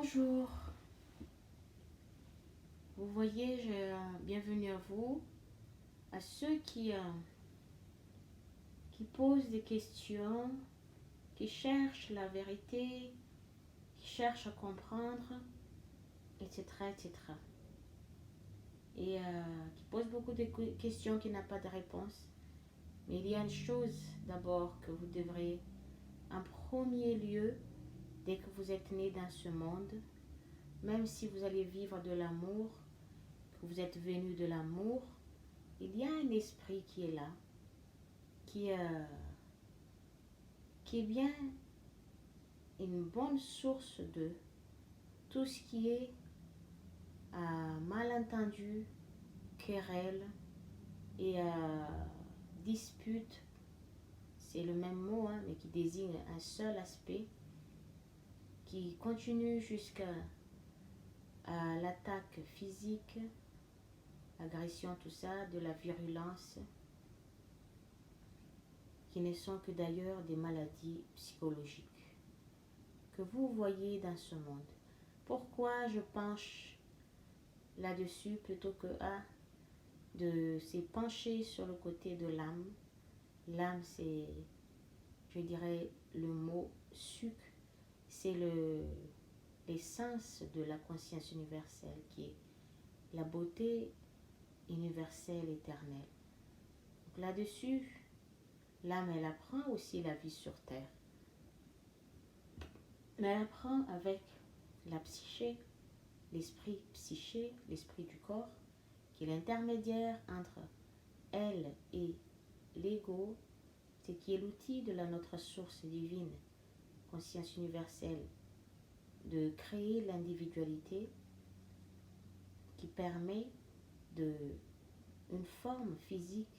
Bonjour, vous voyez, bienvenue à vous, à ceux qui posent des questions, qui cherchent la vérité, qui cherchent à comprendre, etc., etc. Et qui posent beaucoup de questions qui n'ont pas de réponse. Mais il y a une chose d'abord que vous devrez, en premier lieu, dès que vous êtes né dans ce monde, même si vous allez vivre de l'amour, que vous êtes venu de l'amour, il y a un esprit qui est là, qui, euh, qui est bien une bonne source de tout ce qui est malentendu, querelle et dispute. C'est le même mot, hein, mais qui désigne un seul aspect qui continue jusqu'à l'attaque physique, l'agression, tout ça, de la virulence, qui ne sont que d'ailleurs des maladies psychologiques que vous voyez dans ce monde. Pourquoi je penche là-dessus plutôt que de se pencher sur le côté de l'âme. L'âme, c'est, je dirais, le mot sucre, c'est l'essence de la conscience universelle qui est la beauté universelle éternelle. Donc là-dessus, l'âme, elle apprend aussi la vie sur terre. Mais elle apprend avec la psyché, l'esprit psyché, l'esprit du corps, qui est l'intermédiaire entre elle et l'ego, c'est qui est l'outil de notre source divine, conscience universelle, de créer l'individualité qui permet de une forme physique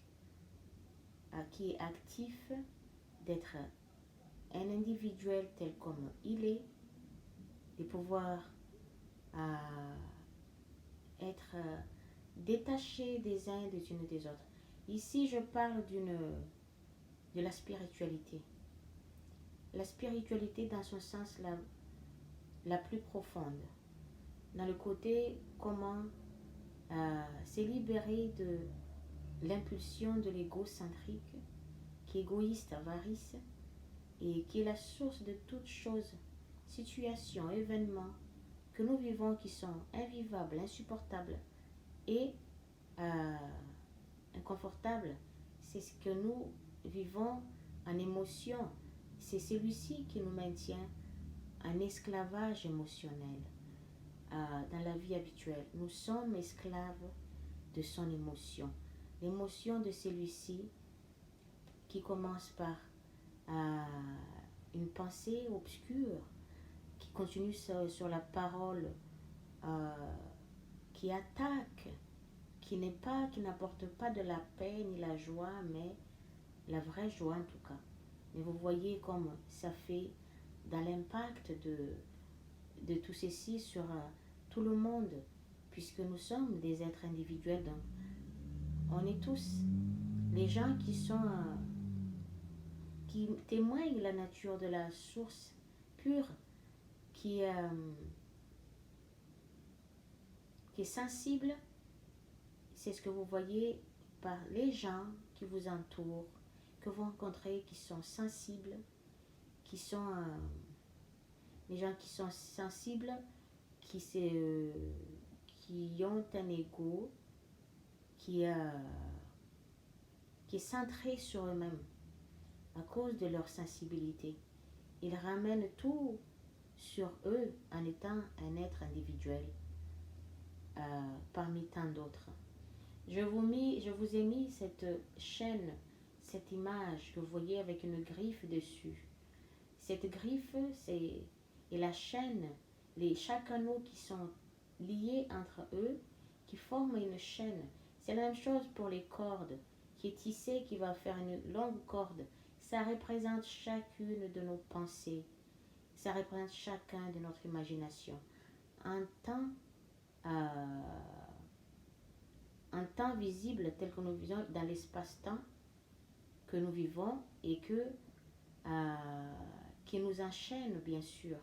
qui est actif d'être un individuel tel comme il est, de pouvoir être détaché des uns et des unes des autres. Ici, je parle de la spiritualité. La spiritualité dans son sens la plus profonde. Dans le côté comment se libérer de l'impulsion de l'égocentrique, qui est égoïste, avarice, et qui est la source de toutes choses, situations, événements que nous vivons qui sont invivables, insupportables et inconfortables. C'est ce que nous vivons en émotion. C'est celui-ci qui nous maintient en esclavage émotionnel dans la vie habituelle. Nous sommes esclaves de son émotion. L'émotion de celui-ci qui commence par une pensée obscure, qui continue sur la parole qui attaque, qui n'apporte pas de la paix ni la joie, mais la vraie joie en tout cas. Mais vous voyez comme ça fait dans l'impact de tout ceci sur tout le monde, puisque nous sommes des êtres individuels. Donc, on est tous les gens qui témoignent la nature de la source pure, qui est sensible. C'est ce que vous voyez par les gens qui vous entourent, que vous rencontrez, qui sont sensibles, qui sont les gens qui sont sensibles, qui ont un ego qui est centré sur eux-mêmes à cause de leur sensibilité. Ils ramènent tout sur eux en étant un être individuel parmi tant d'autres. Je vous ai mis cette chaîne, cette image que vous voyez avec une griffe dessus. Cette griffe, c'est la chaîne, chaque anneau qui sont liés entre eux, qui forment une chaîne. C'est la même chose pour les cordes, qui est tissée, qui va faire une longue corde. Ça représente chacune de nos pensées. Ça représente chacun de notre imagination. Un temps visible tel que nous vivons dans l'espace-temps que nous vivons et qui nous enchaîne bien sûr,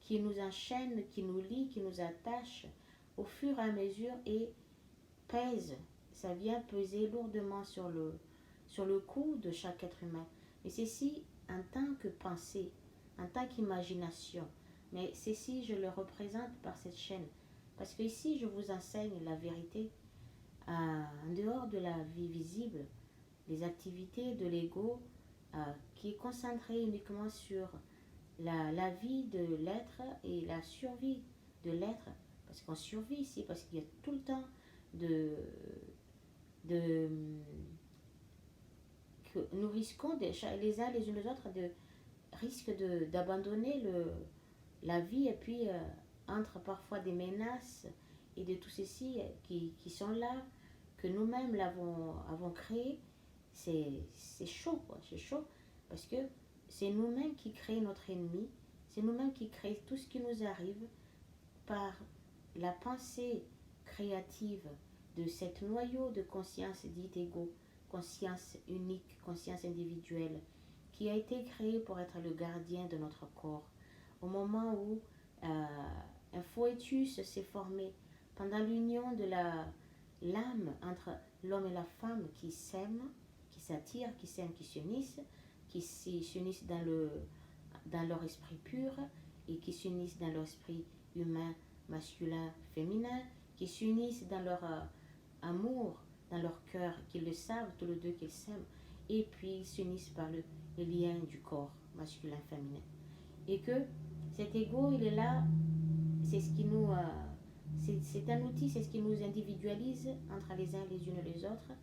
qui nous enchaîne, qui nous lie, qui nous attache au fur et à mesure et pèse. Ça vient peser lourdement sur le cou de chaque être humain. Mais ceci en tant que pensée, en tant qu'imagination. Mais ceci, je le représente par cette chaîne. Parce que ici, je vous enseigne la vérité en dehors de la vie visible, les activités de l'ego qui est concentré uniquement sur la vie de l'être et la survie de l'être. Parce qu'on survit ici, parce qu'il y a tout le temps de que nous risquons les uns les unes les autres d'abandonner la vie et puis entre parfois des menaces et de tout ceci qui sont là, que nous-mêmes avons créé. C'est chaud, quoi. C'est chaud parce que c'est nous-mêmes qui créons notre ennemi, c'est nous-mêmes qui créons tout ce qui nous arrive par la pensée créative de cette noyau de conscience dite égo, conscience unique, conscience individuelle, qui a été créée pour être le gardien de notre corps. Au moment où un foetus s'est formé pendant l'union de l'âme entre l'homme et la femme qui s'aiment, qui s'attirent, qui s'aiment, qui s'unissent dans leur esprit pur et qui s'unissent dans leur esprit humain, masculin, féminin, qui s'unissent dans leur amour, dans leur cœur, qu'ils le savent tous les deux qu'ils s'aiment, et puis ils s'unissent par le lien du corps masculin, féminin. Et que cet ego, il est là, c'est ce qui nous... c'est un outil, c'est ce qui nous individualise entre les uns les unes et les autres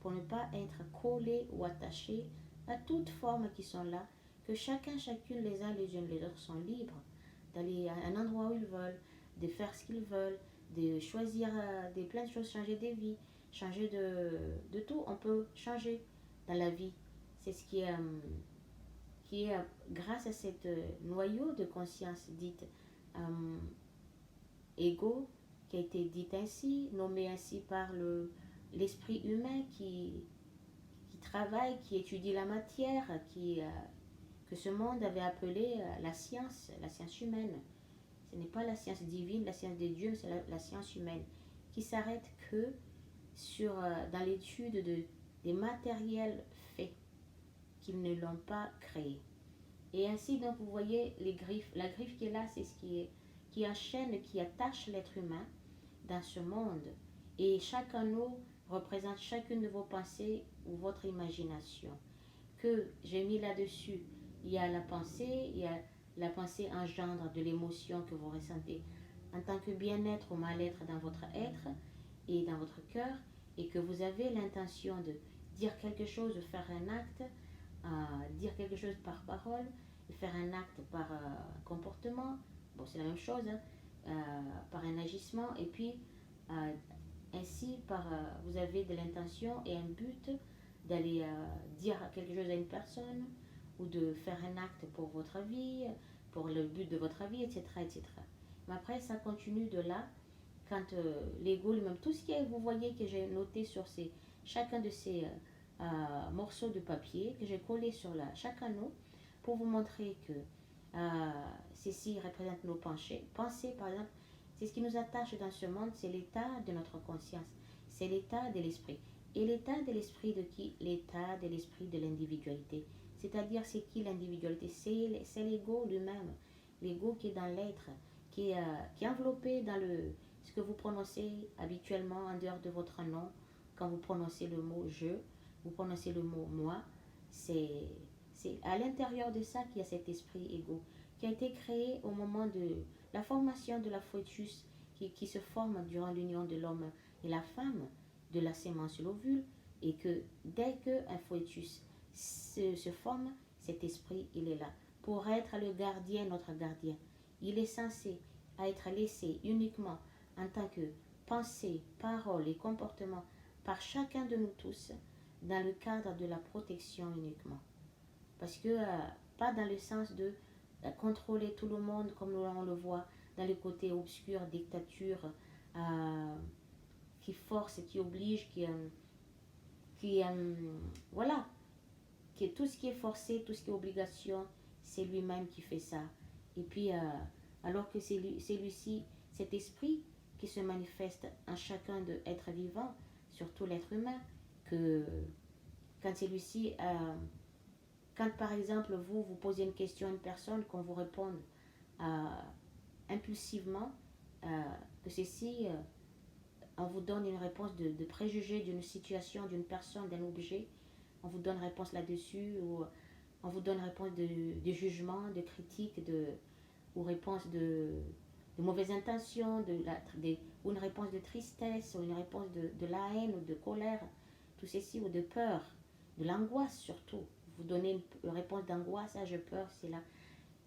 pour ne pas être collés ou attachés à toutes formes qui sont là, que chacune, les uns les unes les autres sont libres d'aller à un endroit où ils veulent, de faire ce qu'ils veulent, de choisir plein de choses, changer des vies, changer de tout. On peut changer dans la vie. C'est ce qui est grâce à cette noyau de conscience dite ego, qui a été dite ainsi, nommé ainsi par l'esprit humain qui travaille, qui étudie la matière, que ce monde avait appelé la science humaine. Ce n'est pas la science divine, la science des dieux, mais c'est la science humaine, qui s'arrête que dans l'étude des matériels faits, qu'ils ne l'ont pas créé. Et ainsi, donc, vous voyez la griffe qui est là, c'est ce qui enchaîne, qui attache l'être humain dans ce monde. Et chaque anneau représente chacune de vos pensées ou votre imagination. Que j'ai mis là-dessus, il y a la pensée engendre de l'émotion que vous ressentez en tant que bien-être ou mal-être dans votre être et dans votre cœur, et que vous avez l'intention de dire quelque chose, de faire un acte, dire quelque chose par parole, de faire un acte par comportement, bon c'est la même chose, par un agissement, et puis ainsi vous avez de l'intention et un but d'aller dire quelque chose à une personne ou de faire un acte pour votre vie, pour le but de votre vie, etc. etc. Mais après, ça continue de là, quand l'ego lui-même, tout ce que vous voyez que j'ai noté sur chacun de ces morceaux de papier que j'ai collé sur chaque anneau, pour vous montrer que ceci représente nos pensées, par exemple, c'est ce qui nous attache dans ce monde, c'est l'état de notre conscience, c'est l'état de l'esprit. Et l'état de l'esprit de qui? L'état de l'esprit de l'individualité. C'est-à-dire, c'est qui l'individualité? C'est l'ego lui-même. L'ego qui est dans l'être, qui est enveloppé dans ce que vous prononcez habituellement en dehors de votre nom. Quand vous prononcez le mot je, vous prononcez le mot moi. C'est à l'intérieur de ça qu'il y a cet esprit ego qui a été créé au moment de la formation de la foetus qui se forme durant l'union de l'homme et la femme, de la sémence et l'ovule, et que dès qu'un foetus se forme, cet esprit, il est là pour être le gardien, notre gardien. Il est censé être laissé uniquement en tant que pensée, parole et comportement par chacun de nous tous dans le cadre de la protection uniquement. Parce que pas dans le sens de contrôler tout le monde comme on le voit dans le côté obscur, dictature, qui force, qui oblige, voilà, tout ce qui est forcé, tout ce qui est obligation, c'est lui-même qui fait ça. Et puis alors que celui-ci, cet esprit qui se manifeste en chacun de être vivant, surtout l'être humain, que quand celui-ci, quand par exemple vous posez une question à une personne, qu'on vous réponde euh, impulsivement, euh, que ceci, on vous donne une réponse de préjugé d'une situation, d'une personne, d'un objet, on vous donne réponse là-dessus, ou on vous donne réponse de jugement, de critique, ou réponse de mauvaise intention, ou une réponse de tristesse, ou une réponse de la haine, ou de colère, tout ceci, ou de peur, de l'angoisse surtout. Vous donnez une réponse d'angoisse, ah, je peur, c'est là.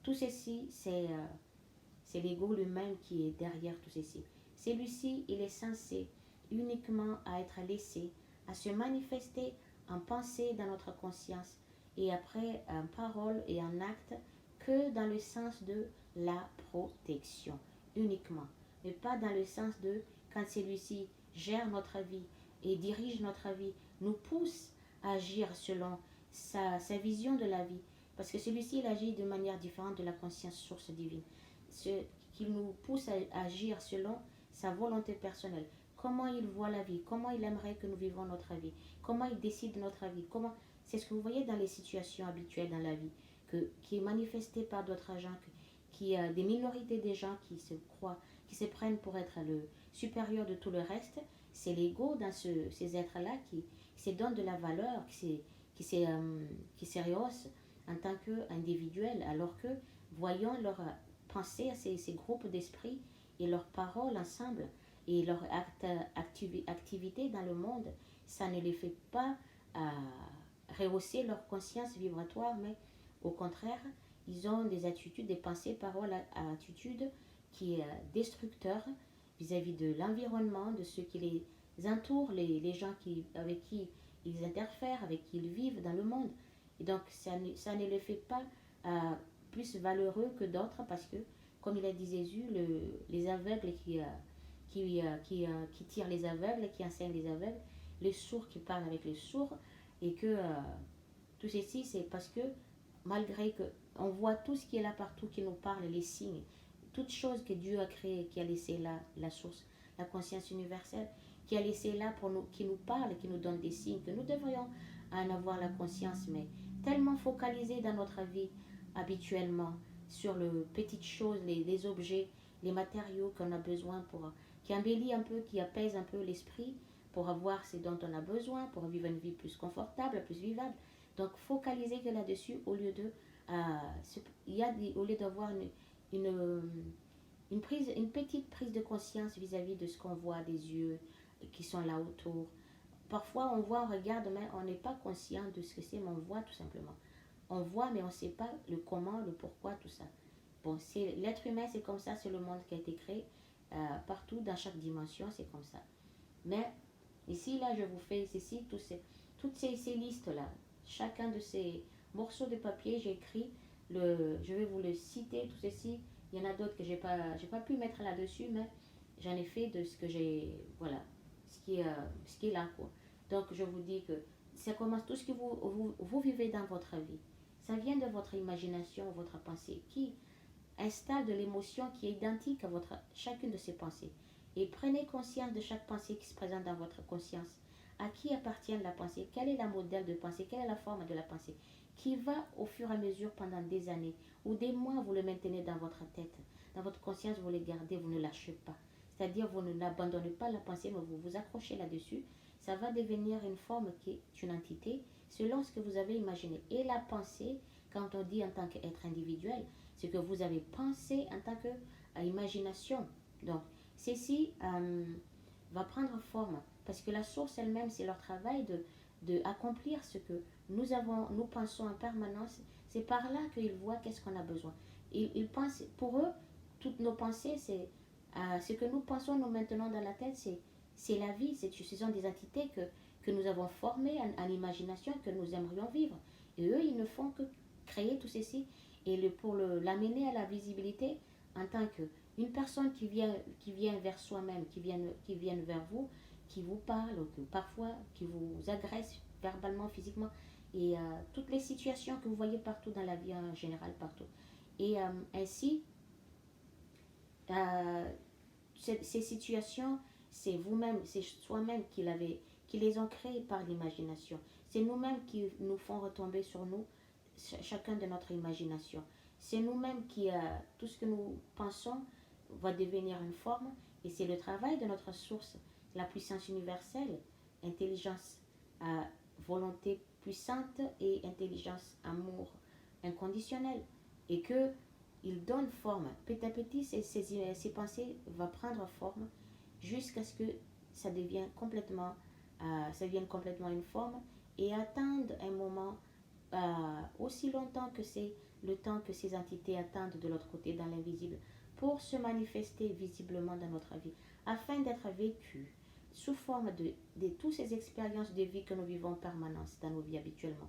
Tout ceci, c'est l'ego lui-même qui est derrière tout ceci. Celui-ci, il est censé uniquement à être laissé, à se manifester en pensée dans notre conscience et après en parole et en acte que dans le sens de la protection, uniquement. Mais pas dans le sens de quand celui-ci gère notre vie et dirige notre vie, nous pousse à agir selon sa vision de la vie. Parce que celui-ci, il agit de manière différente de la conscience source divine. Ce qui nous pousse à agir selon sa volonté personnelle. Comment il voit la vie, comment il aimerait que nous vivons notre vie, comment il décide notre vie, comment... C'est ce que vous voyez dans les situations habituelles dans la vie, qui est manifesté par d'autres gens, qui a des minorités des gens qui se croient, qui se prennent pour être le supérieur de tout le reste. C'est l'ego dans ces êtres-là qui se donne de la valeur, qui se rehausse en tant qu'individuel, alors que voyons leur pensée à ces groupes d'esprit et leurs paroles ensemble et leur activité dans le monde, ça ne les fait pas rehausser leur conscience vibratoire, mais au contraire, ils ont des attitudes, des pensées, paroles, attitudes qui est destructeur vis-à-vis de l'environnement, de ceux qui les entourent, les gens avec qui ils interfèrent, avec qui ils vivent dans le monde. Et donc, ça ne les fait pas plus valeureux que d'autres parce que, comme il a dit Jésus, les aveugles qui tirent les aveugles, qui enseignent les aveugles, les sourds qui parlent avec les sourds, et que tout ceci, c'est parce que malgré que on voit tout ce qui est là partout qui nous parle, les signes, toutes choses que Dieu a créées, qui a laissé là, la source, la conscience universelle, qui a laissé là pour nous, qui nous parle, qui nous donne des signes, que nous devrions en avoir la conscience, mais tellement focalisé dans notre vie habituellement sur les petites choses, les objets, les matériaux qu'on a besoin qui embellit un peu, qui apaise un peu l'esprit pour avoir ce dont on a besoin, pour vivre une vie plus confortable, plus vivable. Donc focaliser que là-dessus au lieu de au lieu d'avoir une petite prise de conscience vis-à-vis de ce qu'on voit des yeux qui sont là autour. Parfois on voit, on regarde, mais on n'est pas conscient de ce que c'est, mais on voit tout simplement. On voit, mais on ne sait pas le comment, le pourquoi, tout ça. Bon, l'être humain, c'est comme ça, c'est le monde qui a été créé. Partout, dans chaque dimension, c'est comme ça. Mais ici, là, je vous fais ici toutes ces listes-là. Chacun de ces morceaux de papier, j'ai écrit, je vais vous le citer, tout ceci. Il y en a d'autres que j'ai pas pu mettre là-dessus, mais j'en ai fait de ce que j'ai, voilà, ce qui est là, quoi. Donc, je vous dis que ça commence tout ce que vous vivez dans votre vie. Ça vient de votre imagination, votre pensée, qui installe de l'émotion qui est identique à chacune de ces pensées. Et prenez conscience de chaque pensée qui se présente dans votre conscience. À qui appartient la pensée? Quel est le modèle de pensée? Quelle est la forme de la pensée? Qui va au fur et à mesure pendant des années ou des mois, vous le maintenez dans votre tête. Dans votre conscience, vous le gardez, vous ne lâchez pas. C'est-à-dire, vous n'abandonnez pas la pensée, mais vous vous accrochez là-dessus. Ça va devenir une forme qui est une entité selon ce que vous avez imaginé. Et la pensée, quand on dit en tant qu'être individuel, c'est que vous avez pensé en tant qu'imagination. Donc, ceci va prendre forme parce que la source elle-même, c'est leur travail de accomplir ce que nous pensons en permanence. C'est par là qu'ils voient qu'est-ce qu'on a besoin. Ils pensent, pour eux, toutes nos pensées, c'est ce que nous pensons, nous maintenant dans la tête, c'est la vie. Ce sont des entités que nous avons formées en imagination, que nous aimerions vivre. Et eux, ils ne font que créer tout ceci et pour l'amener à la visibilité en tant qu'une personne qui vient vers soi-même, qui vient vers vous, qui vous parle, ou que parfois qui vous agresse verbalement, physiquement, et toutes les situations que vous voyez partout dans la vie en général, partout. Et ainsi, euh, ces situations, c'est vous-même, c'est soi-même qui les ont créées par l'imagination. C'est nous-mêmes qui nous font retomber sur nous, chacun de notre imagination. C'est nous-mêmes qui, tout ce que nous pensons va devenir une forme, et c'est le travail de notre source, la puissance universelle, intelligence, volonté puissante et intelligence, amour inconditionnel. Et que il donne forme. Petit à petit, ces pensées vont prendre forme jusqu'à ce que ça devienne complètement une forme et atteindre un moment aussi longtemps que c'est le temps que ces entités attendent de l'autre côté dans l'invisible pour se manifester visiblement dans notre vie, afin d'être vécues sous forme de toutes ces expériences de vie que nous vivons en permanence dans nos vies habituellement.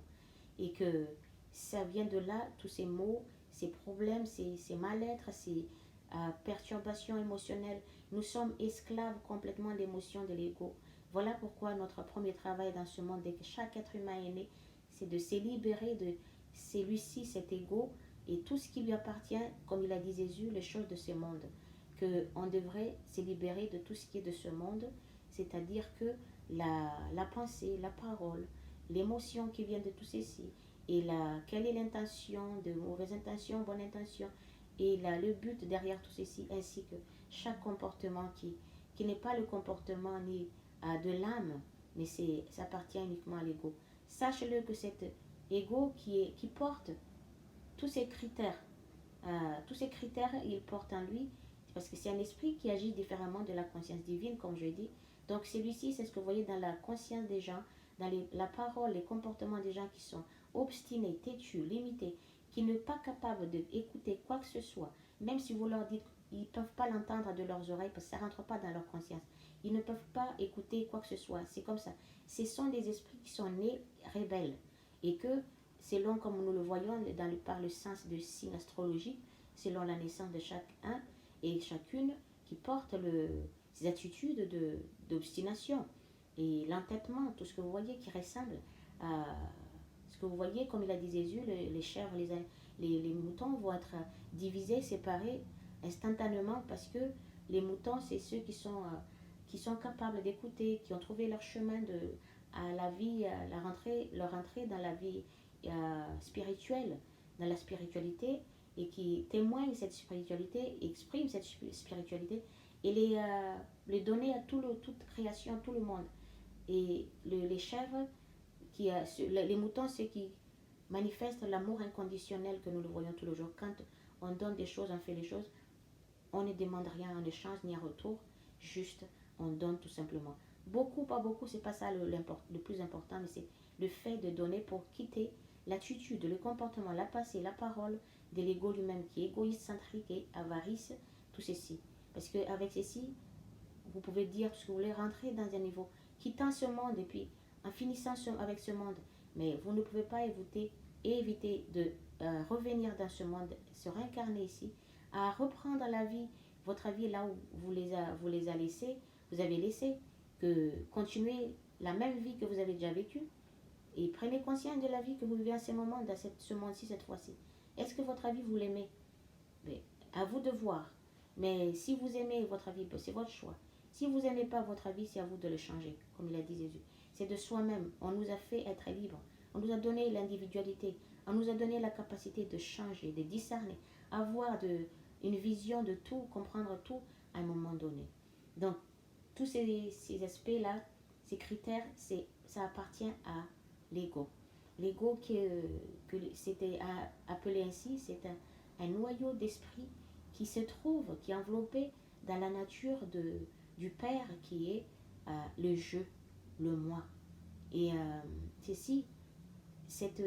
Et que ça vient de là, tous ces maux, ces problèmes, ces mal-être, ces perturbations émotionnelles. Nous sommes esclaves complètement d'émotions de l'ego. Voilà pourquoi notre premier travail dans ce monde, dès que chaque être humain est né, c'est de se libérer de celui-ci, cet ego, et tout ce qui lui appartient, comme il a dit Jésus, les choses de ce monde. Qu'on devrait se libérer de tout ce qui est de ce monde, c'est-à-dire que la pensée, la parole, l'émotion qui vient de tout ceci, et quelle est l'intention, de mauvaise intention, bonne intention, et le but derrière tout ceci, ainsi que chaque comportement qui n'est pas le comportement ni de l'âme, mais ça appartient uniquement à l'ego. Sache-le que cet ego qui porte tous ces critères, il porte en lui, parce que c'est un esprit qui agit différemment de la conscience divine, comme je dis. Donc celui-ci, c'est ce que vous voyez dans la conscience des gens, dans la parole, les comportements des gens qui sont obstinés, têtus, limités, qui ne sont pas capables d'écouter quoi que ce soit, même si vous leur dites, ils ne peuvent pas l'entendre de leurs oreilles parce que ça ne rentre pas dans leur conscience. Ils ne peuvent pas écouter quoi que ce soit. C'est comme ça. Ce sont des esprits qui sont nés rebelles et que selon comme nous le voyons par le sens de signes astrologiques, selon la naissance de chacun et chacune qui porte ces attitudes d'obstination et l'entêtement, tout ce que vous voyez qui ressemble à ce que vous voyez, comme il a dit Jésus, les chèvres, les moutons vont être divisés, séparés instantanément parce que les moutons, c'est ceux qui sont capables d'écouter, qui ont trouvé leur chemin à la vie, à leur entrée dans la vie spirituelle, dans la spiritualité, et qui témoignent cette spiritualité, expriment cette spiritualité, et les donner à toute création, tout le monde. Et les chèvres, les moutons, c'est qui manifestent l'amour inconditionnel que nous le voyons tous les jours. Quand on donne des choses, on fait les choses, on ne demande rien en échange ni en retour, juste on donne tout simplement. Beaucoup, pas beaucoup, c'est pas ça le plus important, mais c'est le fait de donner pour quitter l'attitude, le comportement, la pensée, la parole de l'ego lui-même qui est égoïste, centrique et avarice, tout ceci. Parce qu'avec ceci, vous pouvez dire ce que vous voulez, rentrer dans un niveau, quittant ce monde et puis en finissant avec ce monde. Mais vous ne pouvez pas éviter de revenir dans ce monde, se réincarner ici, à reprendre la vie, votre vie là où vous les avez laissés, que continuez la même vie que vous avez déjà vécue, et prenez conscience de la vie que vous vivez en ce moment, dans ce monde-ci, cette fois-ci. Est-ce que votre vie, vous l'aimez? Mais à vous de voir. Mais si vous aimez votre vie, c'est votre choix. Si vous n'aimez pas votre vie, c'est à vous de le changer, comme il a dit Jésus. C'est de soi-même. On nous a fait être libres. On nous a donné l'individualité. On nous a donné la capacité de changer, de discerner, avoir une vision de tout, comprendre tout à un moment donné. Donc, tous ces aspects-là, ces critères, ça appartient à l'ego. L'ego, que c'était appelé ainsi, c'est un noyau d'esprit qui est enveloppé dans la nature du Père qui est le je, le moi. Et ceci, cette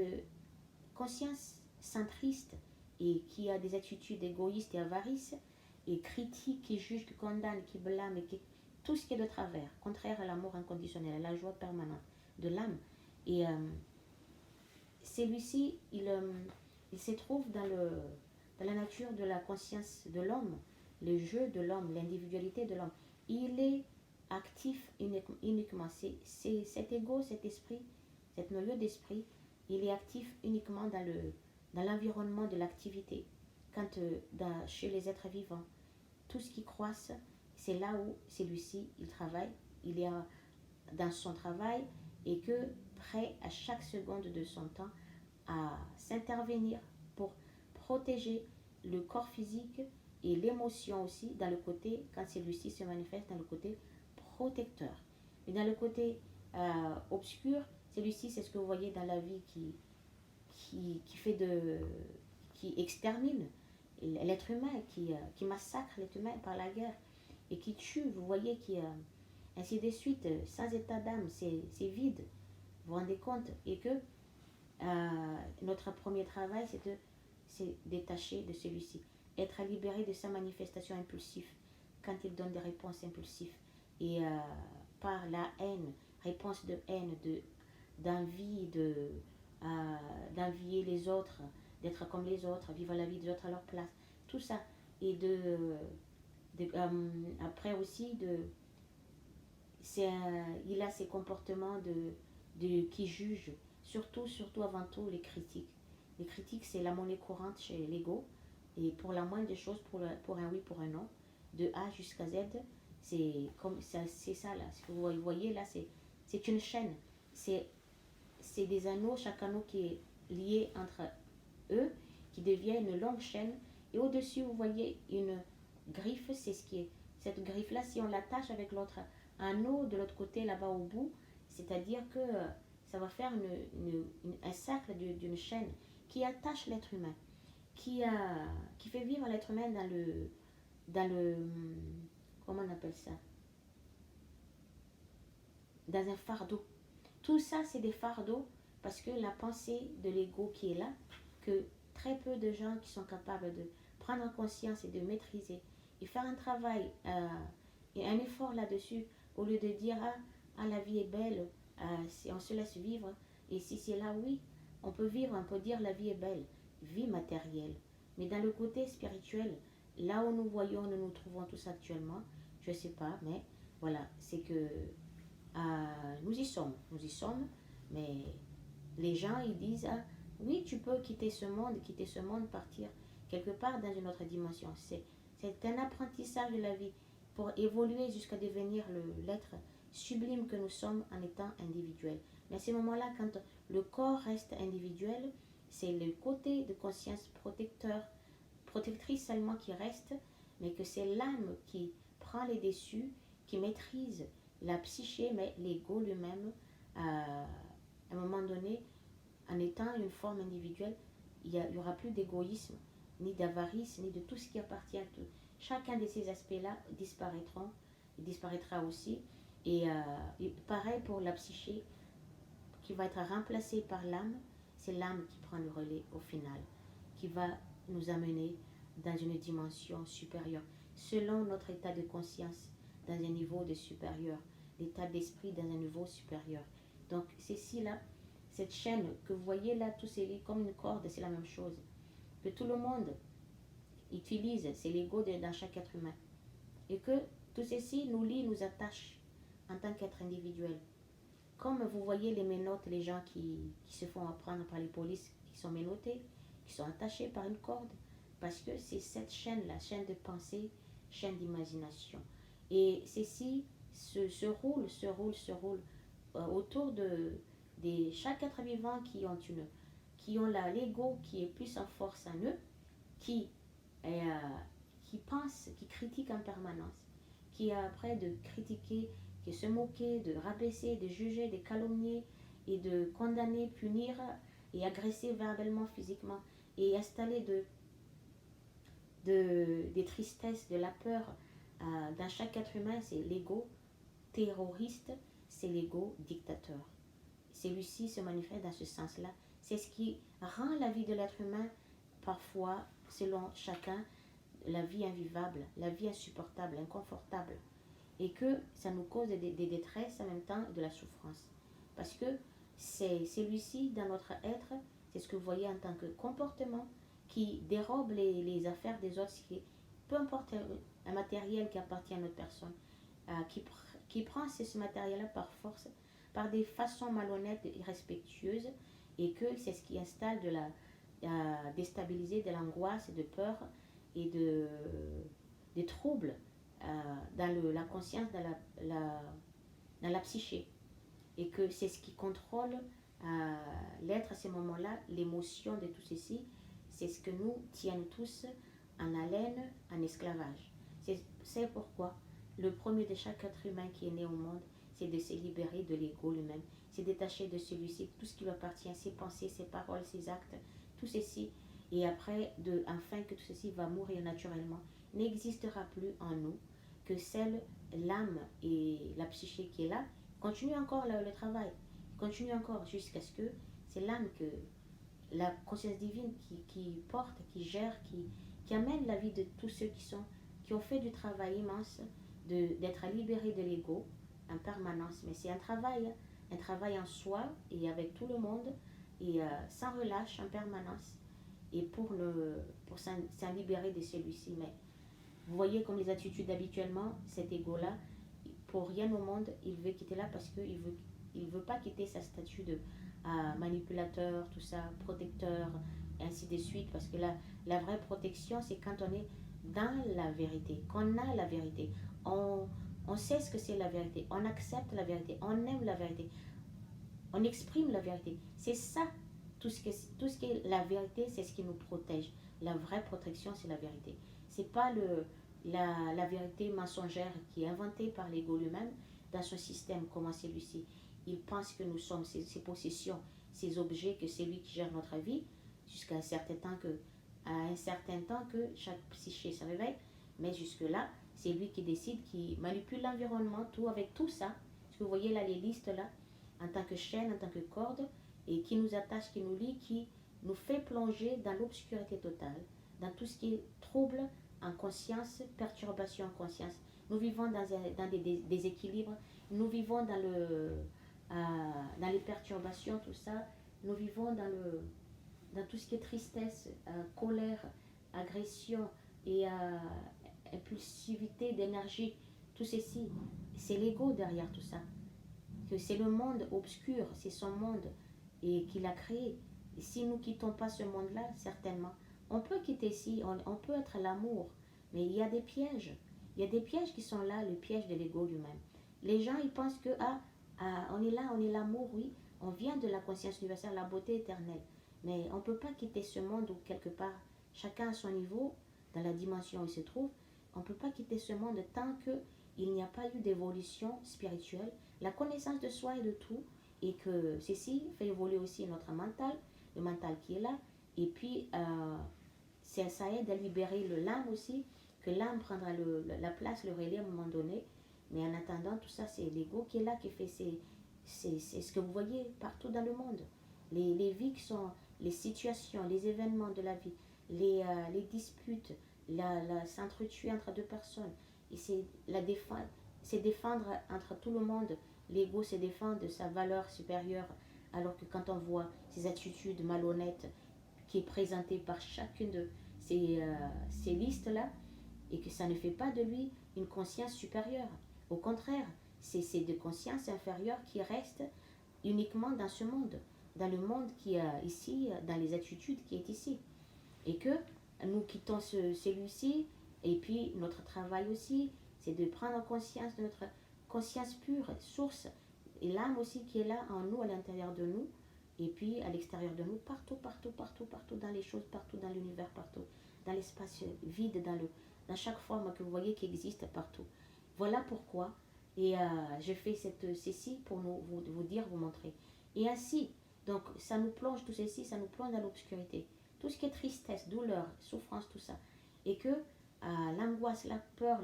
conscience centriste et qui a des attitudes égoïstes et avarices et critique, qui juge, qui condamne, qui blâme, et tout ce qui est de travers, contraire à l'amour inconditionnel, à la joie permanente de l'âme. Et celui-ci, il se trouve dans la nature de la conscience de l'homme, le jeu de l'homme, l'individualité de l'homme. Il est actif uniquement. C'est cet ego, cet esprit, cet noyau d'esprit, il est actif uniquement dans l'environnement de l'activité, chez les êtres vivants. tout ce qui croise, c'est là où celui-ci, il travaille, il est dans son travail et que prêt à chaque seconde de son temps à s'intervenir pour protéger le corps physique et l'émotion aussi dans le côté, quand celui-ci se manifeste dans le côté protecteur. Et dans le côté obscur, celui-ci, c'est ce que vous voyez dans la vie qui fait qui extermine l'être humain, qui massacre l'être humain par la guerre et qui tue, vous voyez, ainsi de suite, sans état d'âme, c'est vide, vous vous rendez compte, et que notre premier travail, c'est détacher de celui-ci, être libéré de sa manifestation impulsive, quand il donne des réponses impulsives, et par la haine, réponse de haine, d'envie, d'envier les autres, d'être comme les autres, vivre la vie des autres à leur place, tout ça, et après aussi, il a ces comportements qui juge, surtout avant tout les critiques. Les critiques, c'est la monnaie courante chez l'ego, et pour la moindre des choses, pour un oui, pour un non, de A jusqu'à Z, c'est ça là. Ce que vous voyez là, c'est une chaîne. C'est des anneaux, chaque anneau qui est lié entre eux, qui devient une longue chaîne. Et au-dessus, vous voyez une griffe, c'est ce qui est. Cette griffe-là, si on l'attache avec l'autre anneau de l'autre côté, là-bas au bout, c'est-à-dire que ça va faire un cercle d'une chaîne qui attache l'être humain, qui fait vivre l'être humain dans le, comment on appelle ça, dans un fardeau. Tout ça, c'est des fardeaux parce que la pensée de l'ego qui est là, que très peu de gens qui sont capables de prendre conscience et de maîtriser et faire un travail et un effort là-dessus, au lieu de dire la vie est belle, si on se laisse vivre, et si c'est là, oui, on peut vivre, on peut dire la vie est belle, vie matérielle. Mais dans le côté spirituel, là où nous trouvons tous actuellement, je ne sais pas, mais voilà, c'est que nous y sommes, mais les gens ils disent oui, tu peux quitter ce monde, partir quelque part dans une autre dimension. C'est un apprentissage de la vie pour évoluer jusqu'à devenir l'être sublime que nous sommes en étant individuel. Mais à ce moment-là, quand le corps reste individuel, c'est le côté de conscience protectrice seulement qui reste, mais que c'est l'âme qui prend les dessus, qui maîtrise la psyché, mais l'ego lui-même, à un moment donné, en étant une forme individuelle, il n'y aura plus d'égoïsme, ni d'avarice, ni de tout ce qui appartient à tout. Chacun de ces aspects-là disparaîtra aussi. Et pareil pour la psyché, qui va être remplacée par l'âme, c'est l'âme qui prend le relais au final, qui va nous amener dans une dimension supérieure, selon notre état de conscience, dans un niveau de supérieur, l'état d'esprit dans un niveau supérieur. Donc, là, cette chaîne que vous voyez là, tous ces liés comme une corde, c'est la même chose. Que tout le monde utilise, c'est l'ego dans chaque être humain. Et que tout ceci nous lie, nous attache en tant qu'être individuel. Comme vous voyez les menottes, les gens qui se font apprendre par les polices, qui sont menottés, qui sont attachés par une corde, parce que c'est cette chaîne-là, chaîne de pensée, chaîne d'imagination. Et ceci se roule autour de chaque être vivant qui ont l'ego qui est plus en force en eux, qui pense, qui critique en permanence, qui est après de critiquer, de se moquer, de rabaisser, de juger, de calomnier et de condamner, punir et agresser verbalement, physiquement et installer des tristesses, de la peur dans chaque être humain. C'est l'ego terroriste, c'est l'ego dictateur. Celui-ci se manifeste dans ce sens-là. C'est ce qui rend la vie de l'être humain, parfois, selon chacun, la vie invivable, la vie insupportable, inconfortable. Et que ça nous cause des détresses en même temps de la souffrance. Parce que c'est celui-ci dans notre être, c'est ce que vous voyez en tant que comportement qui dérobe les affaires des autres, peu importe un matériel qui appartient à notre personne, qui prend ce matériel-là par force, par des façons malhonnêtes et irrespectueuses, et que c'est ce qui installe déstabiliser de l'angoisse, de peur et des troubles dans la conscience, dans la psyché. Et que c'est ce qui contrôle l'être à ces moments-là, l'émotion de tout ceci, c'est ce que nous tiennent tous en haleine, en esclavage. C'est pourquoi le premier de chaque être humain qui est né au monde, c'est de se libérer de l'ego lui-même, c'est détacher de celui-ci tout ce qui lui appartient, ses pensées, ses paroles, ses actes, tout ceci. Et après, afin que tout ceci va mourir naturellement, n'existera plus en nous que celle, l'âme et la psyché qui est là, continue encore le travail, continue encore jusqu'à ce que c'est l'âme que la conscience divine qui porte, qui gère, qui amène la vie de tous ceux qui ont fait du travail immense d'être libérés de l'ego en permanence. Mais c'est un travail en soi et avec tout le monde et sans relâche en permanence et pour s'en libérer de celui-ci. Mais vous voyez comme les attitudes habituellement, cet ego-là, pour rien au monde, il veut quitter là parce qu'il veut pas quitter sa statue de manipulateur, tout ça, protecteur, ainsi de suite. Parce que la vraie protection, c'est quand on est dans la vérité, qu'on a la vérité. On sait ce que c'est la vérité, on accepte la vérité, on aime la vérité, on exprime la vérité. C'est ça, tout ce qui est la vérité, c'est ce qui nous protège. La vraie protection, c'est la vérité. C'est pas la vérité mensongère qui est inventée par l'ego lui-même dans son système, comment celui-ci. Il pense que nous sommes ses possessions, ses objets, que c'est lui qui gère notre vie, jusqu'à un certain temps que chaque psyché se réveille. Mais jusque-là, c'est lui qui décide, qui manipule l'environnement, tout avec tout ça. Parce que vous voyez là les listes là, en tant que chaîne, en tant que corde, et qui nous attache, qui nous lie, qui nous fait plonger dans l'obscurité totale, dans tout ce qui est trouble en conscience, perturbation en conscience. Nous vivons dans des déséquilibres, nous vivons dans les perturbations, tout ça. Nous vivons dans tout ce qui est tristesse, colère, agression et impulsivité d'énergie. Tout ceci, c'est l'ego derrière tout ça. Que c'est le monde obscur, c'est son monde et qu'il a créé. Et si nous ne quittons pas ce monde-là, certainement, on peut quitter ici, on peut être l'amour, mais il y a des pièges. Il y a des pièges qui sont là, le piège de l'ego lui-même. Les gens, ils pensent que, on est là, on est l'amour, oui, on vient de la conscience universelle, la beauté éternelle. Mais on ne peut pas quitter ce monde où, quelque part, chacun à son niveau, dans la dimension où il se trouve, on ne peut pas quitter ce monde tant qu'il n'y a pas eu d'évolution spirituelle, la connaissance de soi et de tout, et que ceci fait évoluer aussi notre mental, le mental qui est là, et puis ça aide à libérer l'âme aussi, que l'âme prendra la place, le relais à un moment donné, mais en attendant, tout ça, c'est l'ego qui est là, qui fait c'est ce que vous voyez partout dans le monde. Les vies qui sont, les situations, les événements de la vie, les disputes, s'entretuer entre deux personnes, et c'est défendre entre tout le monde. L'ego se défend de sa valeur supérieure, alors que quand on voit ces attitudes malhonnêtes qui est présentée par chacune de ces listes-là, et que ça ne fait pas de lui une conscience supérieure. Au contraire, c'est de conscience inférieure qui reste uniquement dans ce monde, dans le monde qui est ici, dans les attitudes qui est ici. Et que nous quittons celui-ci, et puis notre travail aussi, c'est de prendre conscience de notre conscience pure, source, et l'âme aussi qui est là en nous, à l'intérieur de nous, et puis à l'extérieur de nous, partout, partout, partout, partout, dans les choses, partout, dans l'univers, partout, dans l'espace vide, dans chaque forme que vous voyez qui existe partout. Voilà pourquoi, et je fais ceci pour vous dire, vous montrer. Et ainsi, donc ça nous plonge, tout ceci, ça nous plonge dans l'obscurité. Tout ce qui est tristesse, douleur, souffrance, tout ça. Et que l'angoisse, la peur,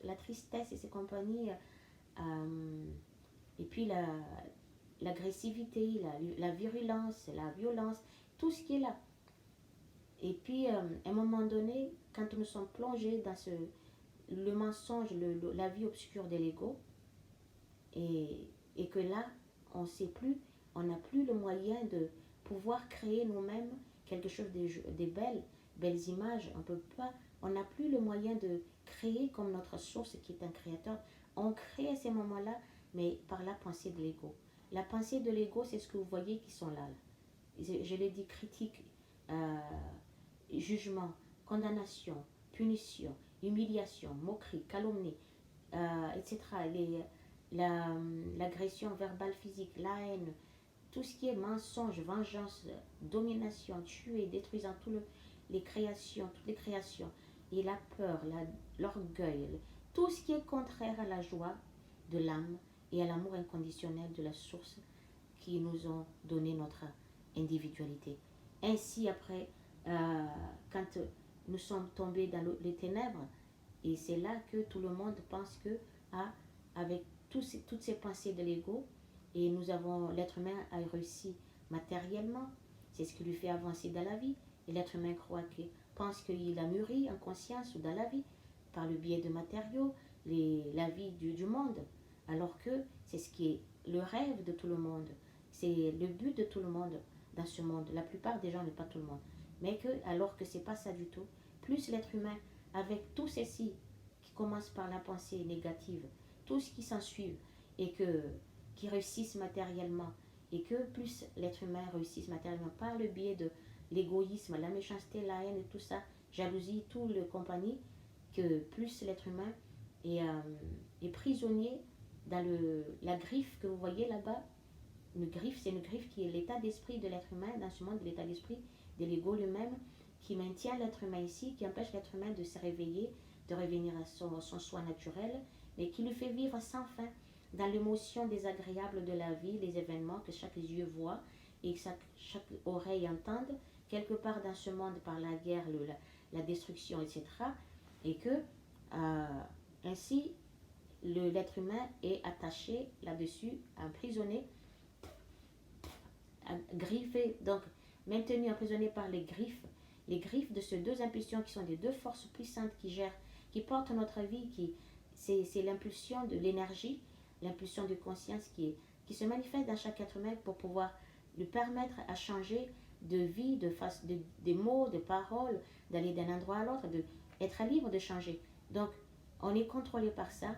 la tristesse et ses compagnies, et puis l'agressivité, la virulence, la violence, tout ce qui est là. Et puis, à un moment donné, quand nous sommes plongés dans le mensonge, la vie obscure de l'ego, et que là, on sait plus, on n'a plus le moyen de pouvoir créer nous-mêmes quelque chose de belles images. On n'a plus le moyen de créer comme notre source qui est un créateur. On crée à ces moments-là, mais par la pensée de l'ego. La pensée de l'ego, c'est ce que vous voyez qui sont là. Je l'ai dit, critique, jugement, condamnation, punition, humiliation, moquerie, calomnie, etc. L'agression verbale, physique, la haine, tout ce qui est mensonge, vengeance, domination, tuer, détruisant toutes les créations, et la peur, l'orgueil, tout ce qui est contraire à la joie de l'âme et à l'amour inconditionnel de la source qui nous ont donné notre individualité. Ainsi, après, quand nous sommes tombés dans les ténèbres, et c'est là que tout le monde pense que, avec toutes ces pensées de l'ego, et l'être humain a réussi matériellement, c'est ce qui lui fait avancer dans la vie, et l'être humain pense qu'il a mûri en conscience ou dans la vie, par le biais de matériaux, la vie du monde, alors que c'est ce qui est le rêve de tout le monde, c'est le but de tout le monde dans ce monde. La plupart des gens, mais pas tout le monde. Mais alors que c'est pas ça du tout, plus l'être humain, avec tout ceci qui commence par la pensée négative, tout ce qui s'ensuit, et qui réussissent matériellement, et que plus l'être humain réussisse matériellement par le biais de l'égoïsme, la méchanceté, la haine et tout ça, jalousie, tout le compagnie, que plus l'être humain est prisonnier dans la griffe que vous voyez là-bas. Une griffe, c'est une griffe qui est l'état d'esprit de l'être humain dans ce monde, l'état d'esprit de l'ego lui-même, qui maintient l'être humain ici, qui empêche l'être humain de se réveiller, de revenir à son soi naturel, mais qui lui fait vivre sans fin dans l'émotion désagréable de la vie, les événements que chaque yeux voit et que chaque oreille entende, quelque part dans ce monde par la guerre, la destruction, etc. Et que ainsi, l'être humain est attaché là-dessus, emprisonné, griffé, donc maintenu, emprisonné par les griffes de ces deux impulsions qui sont des deux forces puissantes qui portent notre vie, c'est l'impulsion de l'énergie, l'impulsion de conscience qui se manifeste dans chaque être humain pour pouvoir lui permettre à changer de vie, des mots, de paroles, d'aller d'un endroit à l'autre, d'être libre de changer. Donc, on est contrôlé par ça,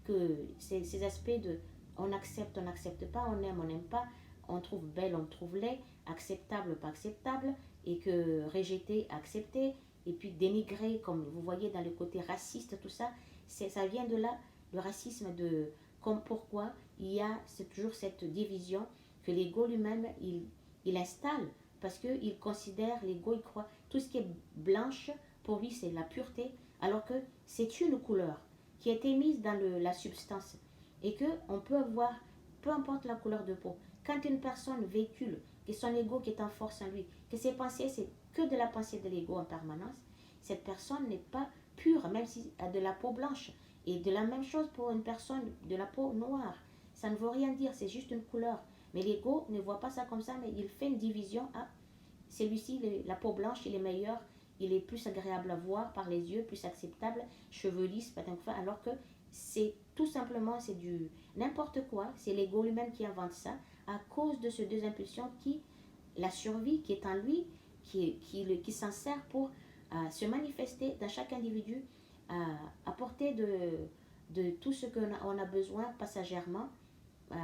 que ces aspects de on accepte, on n'accepte pas, on aime, on n'aime pas, on trouve belle, on trouve laid, acceptable, pas acceptable, et que rejeter, accepter, et puis dénigrer, comme vous voyez dans le côté raciste, tout ça, ça vient de là, le racisme, comme pourquoi il y a toujours cette division que l'ego lui-même, il installe, parce qu'il considère, l'ego, il croit, tout ce qui est blanche, pour lui, c'est la pureté, alors que c'est une couleur qui a été mise dans la substance, et qu'on peut avoir, peu importe la couleur de peau, quand une personne véhicule, que son ego qui est en force en lui, que ses pensées, c'est que de la pensée de l'ego en permanence, cette personne n'est pas pure, même si elle a de la peau blanche. Et de la même chose pour une personne de la peau noire. Ça ne veut rien dire, c'est juste une couleur. Mais l'ego ne voit pas ça comme ça, mais il fait une division. Ah, celui-ci, la peau blanche, il est meilleur, il est plus agréable à voir par les yeux, plus acceptable, cheveux lisses, alors que c'est tout simplement, c'est du n'importe quoi, c'est l'ego lui-même qui invente ça, à cause de ces deux impulsions la survie qui est en lui, qui s'en sert pour se manifester dans chaque individu, apporter de tout ce qu'on a besoin passagèrement, euh,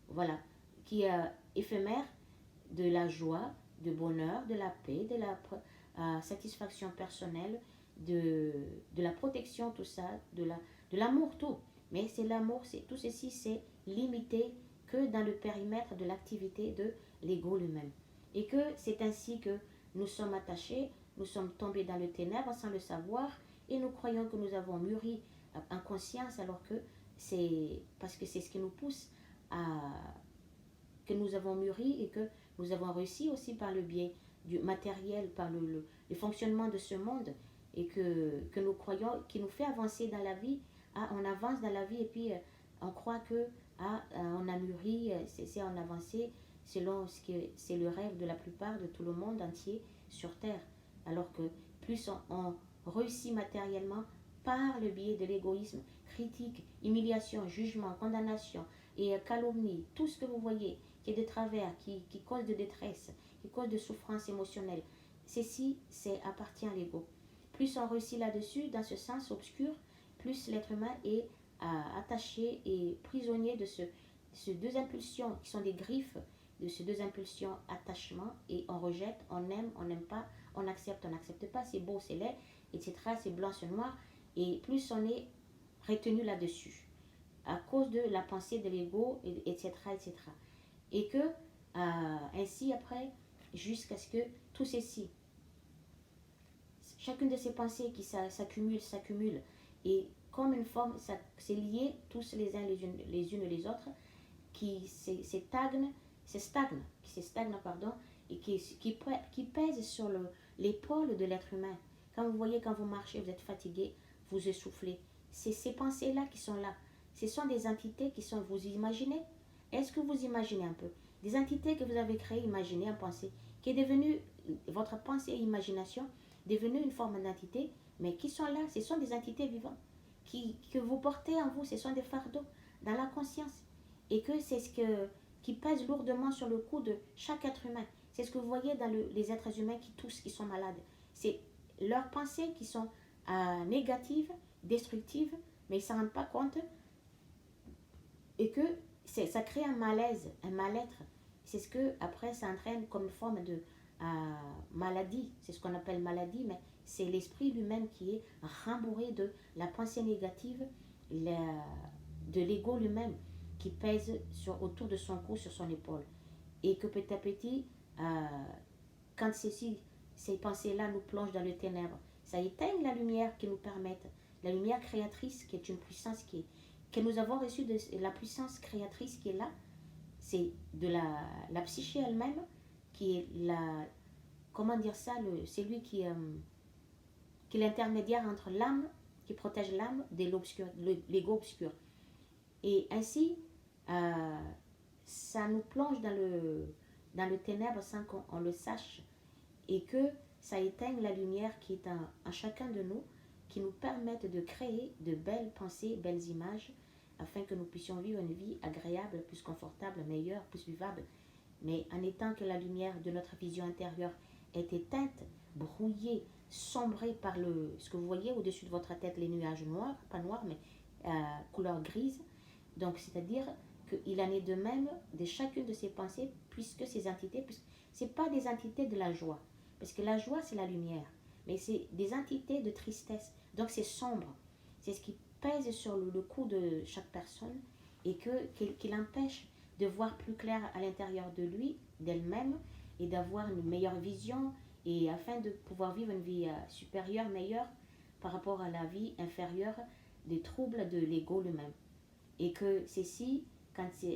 voilà, qui est éphémère, de la joie, du bonheur, de la paix, de la satisfaction personnelle, de la protection, tout ça, de l'amour, tout. Mais c'est l'amour, tout ceci, c'est limité que dans le périmètre de l'activité de l'ego lui-même. Et que c'est ainsi que nous sommes attachés, nous sommes tombés dans le ténèbre sans le savoir, et nous croyons que nous avons mûri en conscience, alors que c'est parce que c'est ce qui nous pousse que nous avons mûri, et que nous avons réussi aussi par le biais du matériel, par le fonctionnement de ce monde, et que nous croyons, qui nous fait avancer dans la vie. On avance dans la vie, et puis on croit que on a mûri, c'est en avancé selon ce que c'est le rêve de la plupart de tout le monde entier sur Terre. Alors que plus on réussit matériellement par le biais de l'égoïsme, critique, humiliation, jugement, condamnation et calomnie, tout ce que vous voyez qui est de travers, qui cause de détresse, qui cause de souffrance émotionnelle, ceci, appartient à l'ego. Plus on réussit là-dessus, dans ce sens obscur, plus l'être humain est attaché et prisonnier de ces deux impulsions qui sont des griffes, de ces deux impulsions attachement, et on rejette, on aime, on n'aime pas, on accepte, on n'accepte pas, c'est beau, c'est laid, etc. C'est blanc, c'est noir, et plus on est retenu là-dessus, à cause de la pensée de l'ego, etc., etc. Et que, ainsi après, jusqu'à ce que tout ceci, chacune de ces pensées qui s'accumule, et comme une forme, c'est lié tous les uns les unes les autres, qui se stagnent, pardon, et qui pèsent sur l'épaule de l'être humain. Quand vous voyez, quand vous marchez, vous êtes fatigué, vous essoufflez. C'est ces pensées-là qui sont là. Ce sont des entités qui sont, vous imaginez? Est-ce que vous imaginez un peu? Des entités que vous avez créées, imaginez en pensée, qui est devenue, votre pensée et imagination, devenue une forme d'entité, mais qui sont là, ce sont des entités vivantes, que vous portez en vous, ce sont des fardeaux dans la conscience. Et que c'est qui pèse lourdement sur le cou de chaque être humain. C'est ce que vous voyez dans les êtres humains qui toussent, qui sont malades. C'est leurs pensées qui sont négatives, destructives, mais ils ne s'en rendent pas compte. Et que ça crée un malaise, un mal-être. C'est ce que, après, ça entraîne comme une forme de maladie. C'est ce qu'on appelle maladie, mais c'est l'esprit lui-même qui est rembourré de la pensée négative, de l'ego lui-même, qui pèse autour de son cou, sur son épaule. Et que petit à petit, quand ces pensées-là nous plongent dans le ténèbre, ça éteint la lumière qui nous permette, la lumière créatrice qui est une puissance que nous avons reçue de la puissance créatrice qui est là, c'est de la psyché elle-même, qui est comment dire ça, c'est lui qui est l'intermédiaire entre l'âme, qui protège l'âme de l'ego obscur. Et ainsi, ça nous plonge dans le ténèbre sans qu'on le sache, et que ça éteigne la lumière qui est en chacun de nous, qui nous permettent de créer de belles pensées, belles images, afin que nous puissions vivre une vie agréable, plus confortable, meilleure, plus vivable. Mais en étant que la lumière de notre vision intérieure est éteinte, brouillée, sombrée par ce que vous voyez au-dessus de votre tête, les nuages noirs, pas noirs, mais couleur grise. Donc, c'est-à-dire qu'il en est de même de chacune de ces pensées, puisque ces entités, ce n'est pas des entités de la joie, parce que la joie, c'est la lumière, mais c'est des entités de tristesse. Donc, c'est sombre. C'est ce qui pèse sur le cou de chaque personne et qui l'empêche de voir plus clair à l'intérieur de lui, d'elle-même, et d'avoir une meilleure vision, et afin de pouvoir vivre une vie supérieure, meilleure, par rapport à la vie inférieure des troubles de l'ego lui-même. Et que ceci,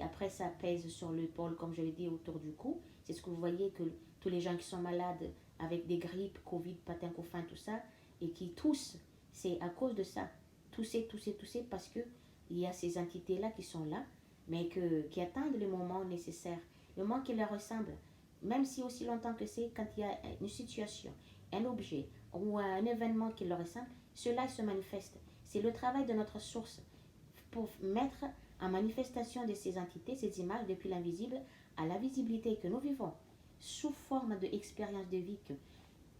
après ça pèse sur l'épaule, comme je l'ai dit, autour du cou, c'est ce que vous voyez, que tous les gens qui sont malades avec des grippes, Covid, patin, couffin, tout ça, et qui toussent, c'est à cause de ça. Tousser, parce que il y a ces entités-là qui sont là, mais qui attendent le moment nécessaire, le moment qui leur ressemble. Même si aussi longtemps que c'est, quand il y a une situation, un objet ou un événement qui leur ressemble, cela se manifeste. C'est le travail de notre source pour mettre en manifestation de ces entités, ces images, depuis l'invisible à la visibilité que nous vivons, sous forme d'expérience de vie,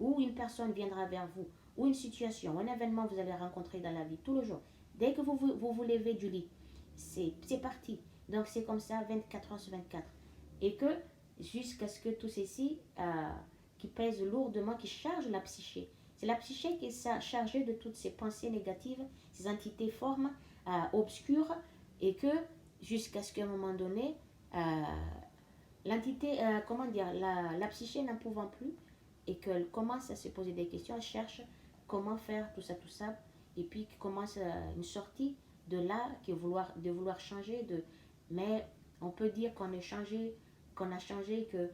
où une personne viendra vers vous, ou une situation, ou un événement que vous allez rencontrer dans la vie tous les jours. Dès que vous levez du lit, c'est parti. Donc c'est comme ça 24 heures sur 24. Et que jusqu'à ce que tout ceci, qui pèse lourdement, qui charge la psyché. C'est la psyché qui est chargée de toutes ces pensées négatives, ces entités formes obscures, et que jusqu'à ce qu'à un moment donné, l'entité, comment dire, la psyché n'en pouvant plus, et qu'elle commence à se poser des questions, elle cherche comment faire tout ça, et puis commence une sortie de là, de vouloir changer, mais on peut dire qu'on a changé, que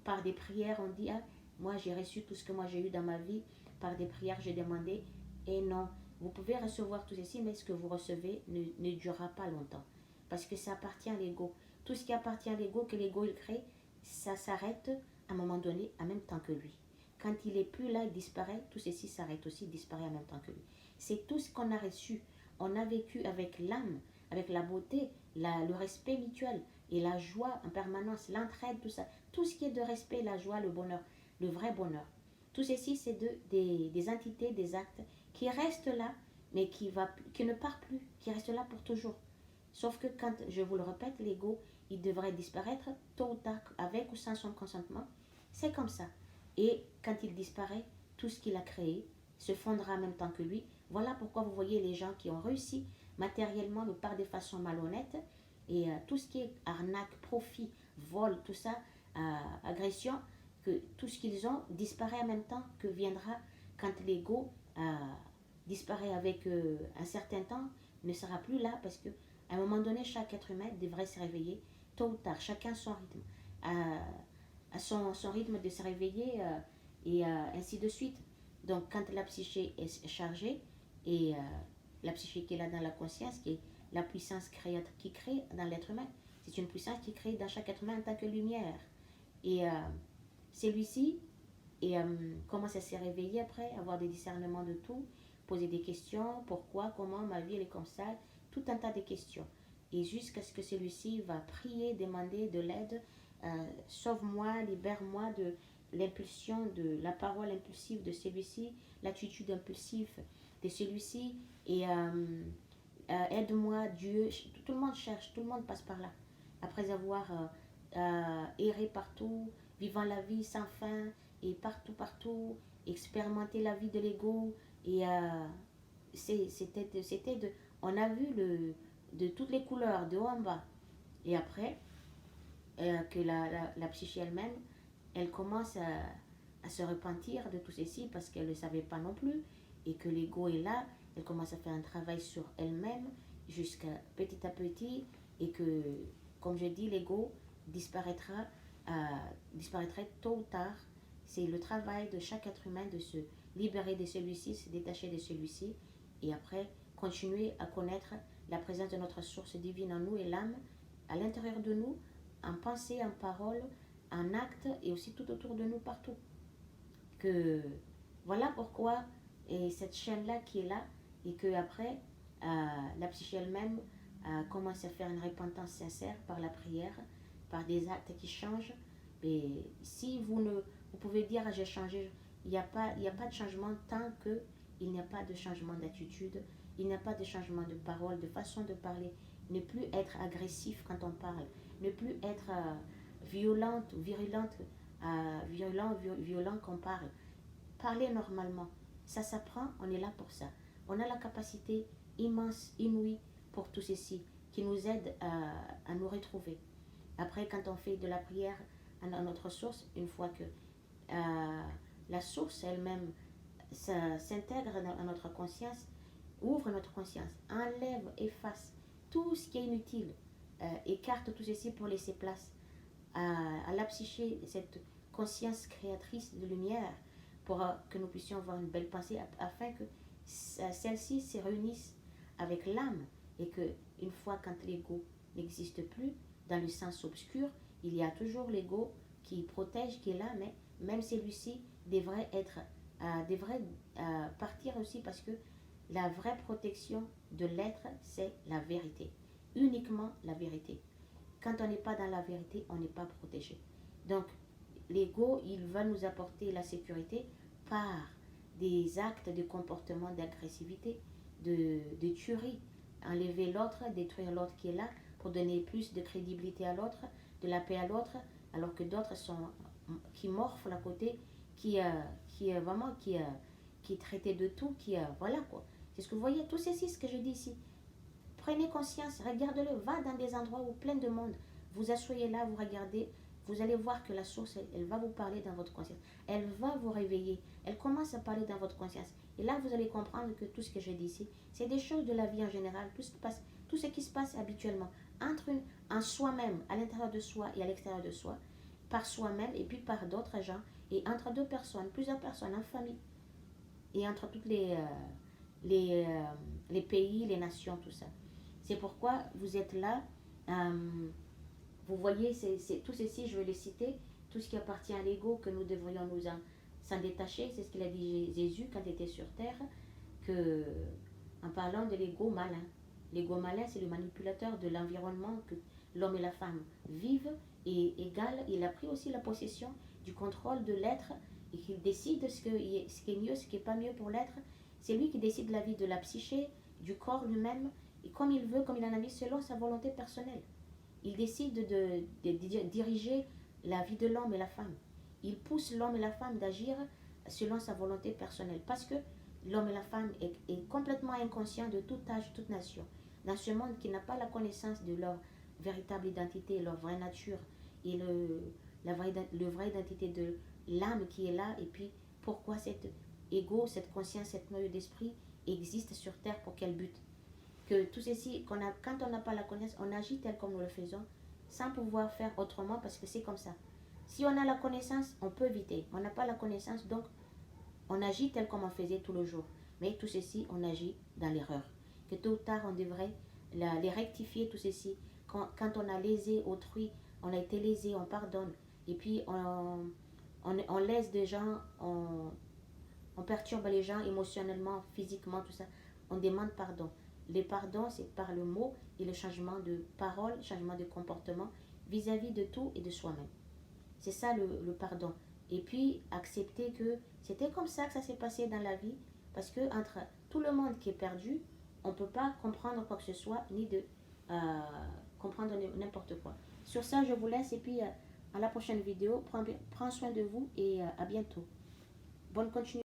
par des prières, on dit, ah, moi j'ai reçu tout ce que moi j'ai eu dans ma vie, par des prières j'ai demandé, et non, vous pouvez recevoir tout ceci, mais ce que vous recevez ne durera pas longtemps, parce que ça appartient à l'ego. Tout ce qui appartient à l'ego, que l'ego il crée, ça s'arrête à un moment donné, en même temps que lui. Quand il n'est plus là, il disparaît, tout ceci s'arrête aussi, il disparaît en même temps que lui. C'est tout ce qu'on a reçu. On a vécu avec l'âme, avec la beauté, le respect mutuel et la joie en permanence, l'entraide, tout ça. Tout ce qui est de respect, la joie, le bonheur, le vrai bonheur. Tout ceci, c'est des entités, des actes qui restent là, mais qui ne partent plus, qui restent là pour toujours. Sauf que quand, je vous le répète, l'ego, il devrait disparaître tôt ou tard, avec ou sans son consentement. C'est comme ça. Et quand il disparaît, tout ce qu'il a créé se fondra en même temps que lui, Voilà pourquoi vous voyez les gens qui ont réussi matériellement, mais par des façons malhonnêtes. Et tout ce qui est arnaque, profit, vol, tout ça, agression, que tout ce qu'ils ont disparaît en même temps que viendra quand l'ego disparaît avec un certain temps, ne sera plus là parce que à un moment donné, chaque être humain devrait se réveiller tôt ou tard, chacun son rythme, à son rythme de se réveiller et ainsi de suite. Donc, quand la psyché est chargée et la psyché qui est là dans la conscience, qui est la puissance créatrice qui crée dans l'être humain, c'est une puissance qui crée dans chaque être humain en tant que lumière. Et celui-ci commence à se réveiller après, avoir des discernements de tout, poser des questions, pourquoi, comment, ma vie elle est comme ça, tout un tas de questions. Et jusqu'à ce que celui-ci va prier, demander de l'aide, sauve-moi, libère-moi de l'impulsion, de la parole impulsive de celui-ci, l'attitude impulsive de celui-ci, et aide-moi, Dieu. Tout le monde cherche, tout le monde passe par là. Après avoir erré partout, vivant la vie sans fin, et partout, partout, expérimenter la vie de l'ego. Et c'était de. On a vu de toutes les couleurs, de haut en bas. Et après, que la psyché elle-même, elle commence à se repentir de tout ceci parce qu'elle ne le savait pas non plus. Et que l'ego est là, elle commence à faire un travail sur elle-même jusqu'à petit à petit. Et que, comme je dis, l'ego disparaîtra, disparaîtrait tôt ou tard. C'est le travail de chaque être humain de se libérer de celui-ci, se détacher de celui-ci, et après continuer à connaître la présence de notre source divine en nous et l'âme à l'intérieur de nous, en pensée, en parole, en acte et aussi tout autour de nous partout. Que voilà pourquoi et cette chaîne-là qui est là et que après la psyché elle-même commence à faire une repentance sincère par la prière, par des actes qui changent. Et si vous pouvez dire j'ai changé, il n'y a pas de changement tant que il n'y a pas de changement d'attitude, il n'y a pas de changement de parole, de façon de parler, ne plus être agressif quand on parle, ne plus être violente, virulente, violent qu'on parle. Parler normalement, ça s'apprend, on est là pour ça. On a la capacité immense, inouïe pour tout ceci, qui nous aide à nous retrouver. Après, quand on fait de la prière à notre source, une fois que la source elle-même s'intègre à notre conscience, ouvre notre conscience, enlève, efface tout ce qui est inutile, écarte tout ceci pour laisser place à la psyché, cette conscience créatrice de lumière, pour que nous puissions avoir une belle pensée afin que celle-ci se réunisse avec l'âme et que une fois quand l'ego n'existe plus dans le sens obscur, il y a toujours l'ego qui protège, qui est là, mais même celui-ci devrait partir aussi parce que la vraie protection de l'être, c'est la vérité. Uniquement la vérité. Quand on n'est pas dans la vérité, on n'est pas protégé. Donc, l'ego, il va nous apporter la sécurité par des actes de comportement d'agressivité, de tuerie. Enlever l'autre, détruire l'autre qui est là pour donner plus de crédibilité à l'autre, de la paix à l'autre, alors que d'autres qui morflent à côté, qui traitent de tout, voilà quoi. C'est ce que vous voyez, tout ceci, ce que je dis ici. Prenez conscience, regardez-le, va dans des endroits où plein de monde. Vous asseyez là, vous regardez, vous allez voir que la source, elle va vous parler dans votre conscience. Elle va vous réveiller. Elle commence à parler dans votre conscience. Et là, vous allez comprendre que tout ce que je dis ici, c'est des choses de la vie en général, tout ce qui se passe habituellement, en soi-même, à l'intérieur de soi et à l'extérieur de soi, par soi-même et puis par d'autres gens, et entre deux personnes, plusieurs personnes, en famille, et entre toutes les pays, les nations, tout ça. C'est pourquoi vous êtes là. Vous voyez, tout ceci, je vais les citer, tout ce qui appartient à l'ego, que nous devrions s'en détacher. C'est ce qu'il a dit Jésus quand il était sur terre, que, en parlant de l'ego malin. L'ego malin, c'est le manipulateur de l'environnement que l'homme et la femme vivent et égal. Il a pris aussi la possession du contrôle de l'être et qu'il décide ce qui est mieux, ce qui n'est pas mieux pour l'être. C'est lui qui décide la vie de la psyché, du corps lui-même, et comme il veut, comme il en a mis, selon sa volonté personnelle. Il décide de diriger la vie de l'homme et la femme. Il pousse l'homme et la femme d'agir selon sa volonté personnelle. Parce que l'homme et la femme est complètement inconscient de tout âge, toute nation. Dans ce monde qui n'a pas la connaissance de leur véritable identité, leur vraie nature et le vraie identité de l'âme qui est là, et puis pourquoi cet ego, cette conscience, cette noyau d'esprit existe sur Terre, pour quel but. Que tout ceci, quand on n'a pas la connaissance, on agit tel comme nous le faisons, sans pouvoir faire autrement, parce que c'est comme ça. Si on a la connaissance, on peut éviter. On n'a pas la connaissance, donc on agit tel comme on faisait tout le jour. Mais tout ceci, on agit dans l'erreur. Que tôt ou tard, on devrait les rectifier, tout ceci. Quand on a lésé autrui, on a été lésé, on pardonne. Et puis, on laisse des gens, on perturbe les gens émotionnellement, physiquement, tout ça. On demande pardon. Le pardon, c'est par le mot et le changement de parole, changement de comportement vis-à-vis de tout et de soi-même. C'est ça le pardon. Et puis accepter que c'était comme ça que ça s'est passé dans la vie, parce que entre tout le monde qui est perdu, on ne peut pas comprendre quoi que ce soit, ni de comprendre n'importe quoi. Sur ça, je vous laisse, et puis à la prochaine vidéo. Prends soin de vous, et à bientôt. Bonne continuation.